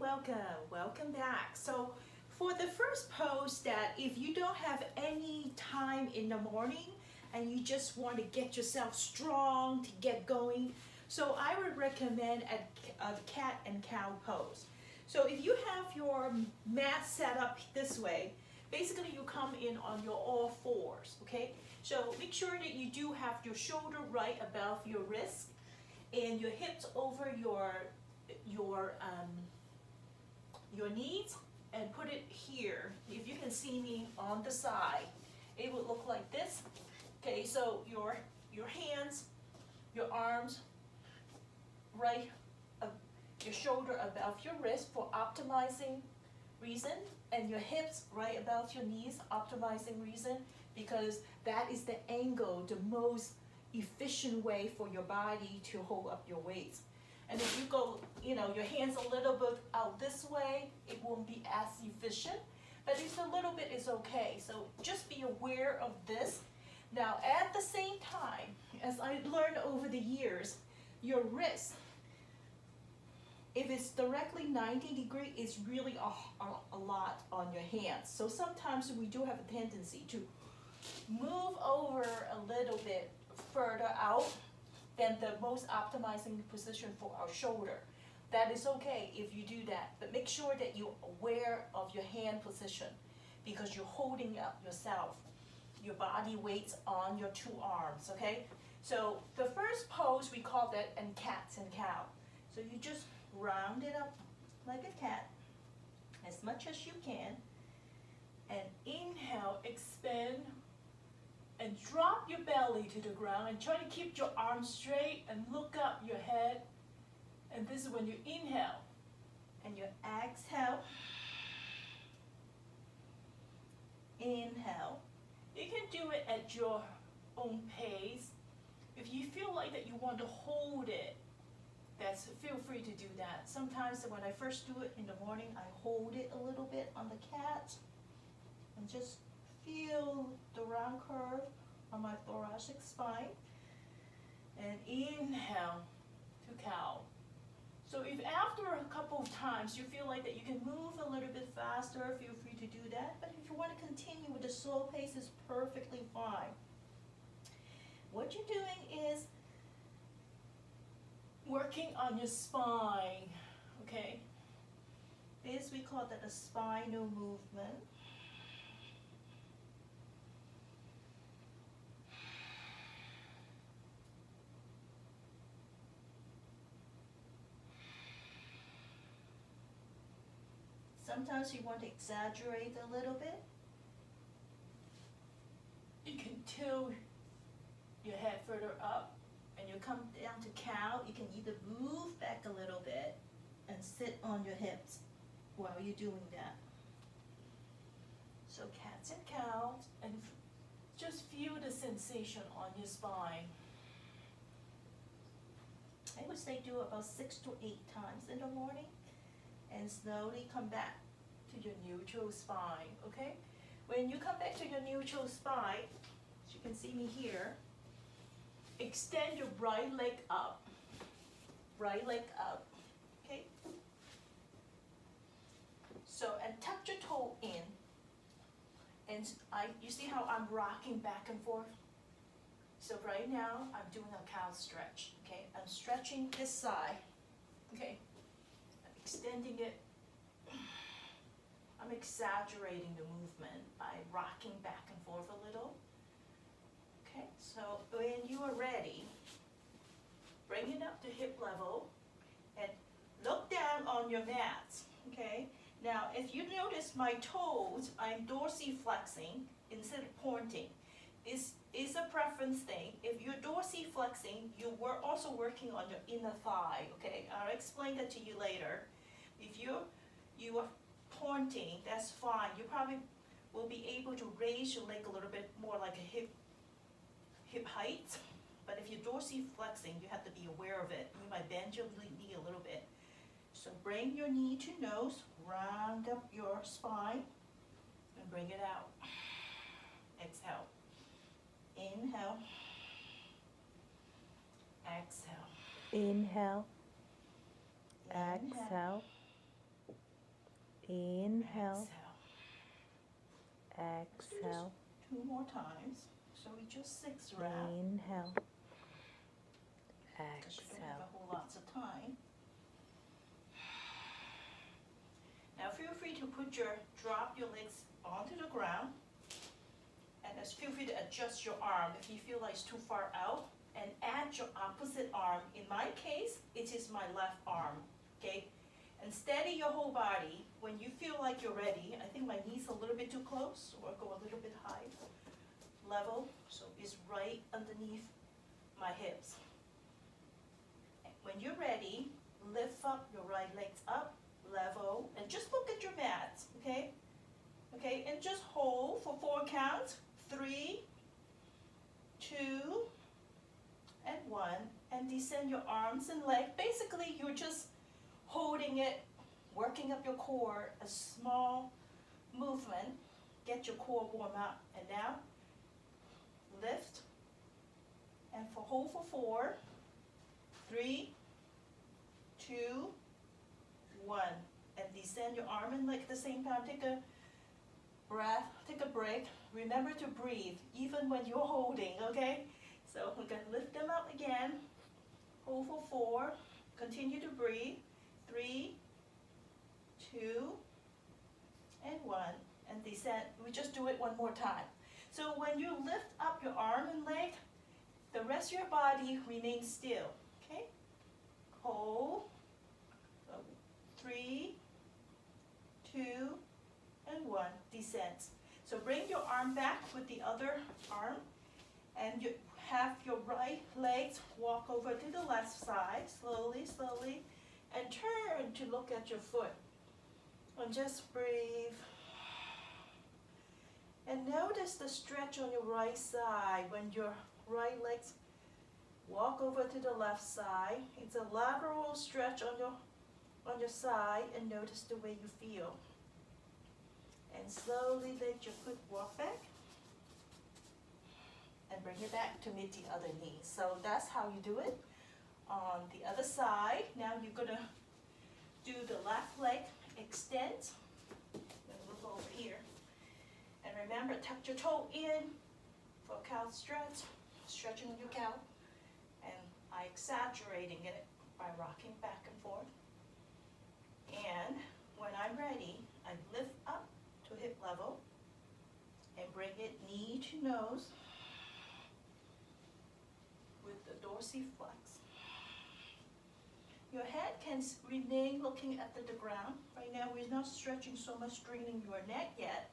welcome back. So for the first pose that if you don't have any time in the morning and you just want to get yourself strong to get going, so I would recommend a cat and cow pose. So if you have your mat set up this way, basically you come in on your all fours, okay? So make sure that you do have your shoulder right above your wrist and your hips over your your knees, and put it here. If you can see me on the side, it would look like this. Okay, so your hands, your arms, right, your shoulder above your wrist for optimizing reason, and your hips right above your knees, optimizing reason, because that is the angle, the most efficient way for your body to hold up your weights. And if you go, your hands a little bit out this way, it won't be as efficient, but it's a little bit is okay. So just be aware of this. Now, at the same time, as I learned over the years, your wrist, if it's directly 90 degrees, it's really a lot on your hands. So sometimes we do have a tendency to move over a little bit further out than the most optimizing position for our shoulder. That is okay if you do that, but make sure that you're aware of your hand position because you're holding up yourself, your body weights on your two arms, okay? So the first pose, we call that and cats and cow. So you just round it up like a cat as much as you can, and inhale, expand, and drop your belly to the ground and try to keep your arms straight and look up your head. And this is when you inhale and you exhale. Inhale. You can do it at your own pace. If you feel like that you want to hold it, feel free to do that. Sometimes when I first do it in the morning, I hold it a little bit on the cat and just feel the round curve on my thoracic spine. And inhale to cow. So if after a couple of times you feel like that you can move a little bit faster, feel free to do that. But if you want to continue with the slow pace, it's perfectly fine. What you're doing is working on your spine, okay? This, we call that a spinal movement. Sometimes you want to exaggerate a little bit. You can tilt your head further up and you come down to cow. You can either move back a little bit and sit on your hips while you're doing that. So cats and cows, and just feel the sensation on your spine. I would say do about 6 to 8 times in the morning, and slowly come back to your neutral spine, okay? When you come back to your neutral spine, as you can see me here, extend your right leg up, okay? So, and tuck your toe in, and you see how I'm rocking back and forth? So right now, I'm doing a cow stretch, okay? I'm stretching this side, okay? Extending it. I'm exaggerating the movement by rocking back and forth a little. Okay, so when you are ready, bring it up to hip level and look down on your mat, okay? Now, if you notice my toes, I'm dorsiflexing instead of pointing. This is a preference thing. If you're dorsiflexing, you were also working on your inner thigh, okay? I'll explain that to you later. If you are pointing, that's fine. You probably will be able to raise your leg a little bit more like a hip height. But if you're dorsiflexing, you have to be aware of it. You might bend your knee a little bit. So bring your knee to nose, round up your spine, and bring it out. Exhale. Inhale. Exhale. Inhale. Inhale. Exhale. Inhale. Exhale. Exhale. Two more times. So we just 6 reps. Inhale. Because we don't have Exhale. a whole lots of time. Now feel free to drop your legs onto the ground. And just feel free to adjust your arm if you feel like it's too far out. And add your opposite arm. In my case, it is my left arm. Okay? And steady your whole body. When you feel like you're ready, I think my knee's a little bit too close, or go a little bit high. Level, so it's right underneath my hips. When you're ready, lift up your right legs up, level, and just look at your mat, okay? Okay, and just hold for 4 counts. 3, 2, and 1, and descend your arms and legs. Basically, you're just holding it, working up your core, a small movement, get your core warm up. And now, lift, and hold for 4, 3, 2, 1, and descend your arm and leg at the same time. Take a breath, take a break. Remember to breathe, even when you're holding, okay? So we're gonna lift them up again. Hold for 4, continue to breathe. 3, 2, and 1, and descend. We just do it one more time. So when you lift up your arm and leg, the rest of your body remains still, okay? Hold, 3, 2, and 1, descend. So bring your arm back with the other arm, and you have your right legs walk over to the left side, slowly, slowly, and turn to look at your foot. And just breathe. And notice the stretch on your right side when your right legs walk over to the left side. It's a lateral stretch on your side, and notice the way you feel. And slowly let your foot walk back. And bring it back to meet the other knee. So that's how you do it. On the other side, now you're gonna do the left leg extend. And look over here. And remember, tuck your toe in for a cow stretch, stretching your cow. And I exaggerating it by rocking back and forth. And when I'm ready, I lift up to hip level and bring it knee to nose with the dorsiflex. Your head can remain looking at the ground. Right now, we're not stretching so much, straining your neck yet.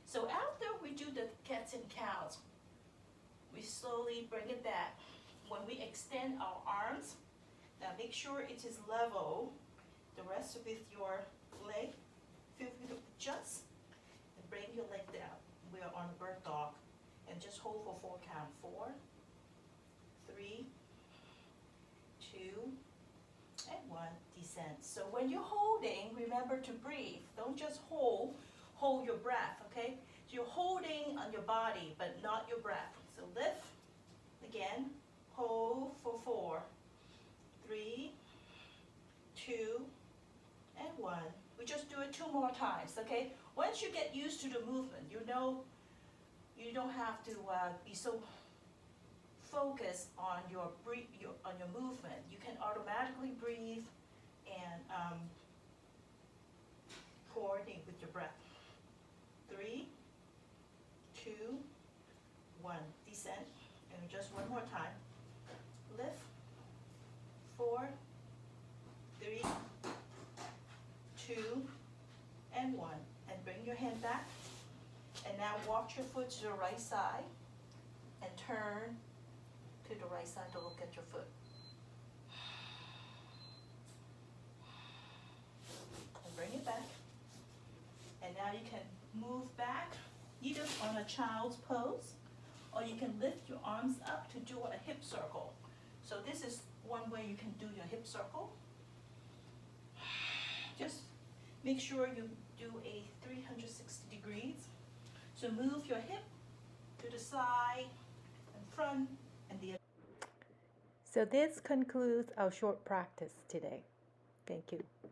So after we do the cats and cows, we slowly bring it back. When we extend our arms, now make sure it is level. The rest with your leg, feel free to adjust and bring your leg down. We are on a bird dog, and just hold for 4 count. 4, 3, 2, and 1. Descend. So when you're holding, remember to breathe. Don't just hold your breath, okay? So you're holding on your body, but not your breath. So lift again, hold for 4, 3, 2, and 1. We just do it 2 more times, okay? Once you get used to the movement, you know you don't have to be so focused on your movement. You can automatically breathe and coordinate with your breath. 3, 2, 1. Descend. And just one more time. Lift. 4, 3, 2, and 1. And bring your hand back. And now walk your foot to the right side and turn to the right side to look at your foot. And bring it back. And now you can move back either on a child's pose, or you can lift your arms up to do a hip circle. So this is one way you can do your hip circle. Just make sure you do a 360 degrees. So move your hip to the side and front and the other. So this concludes our short practice today. Thank you.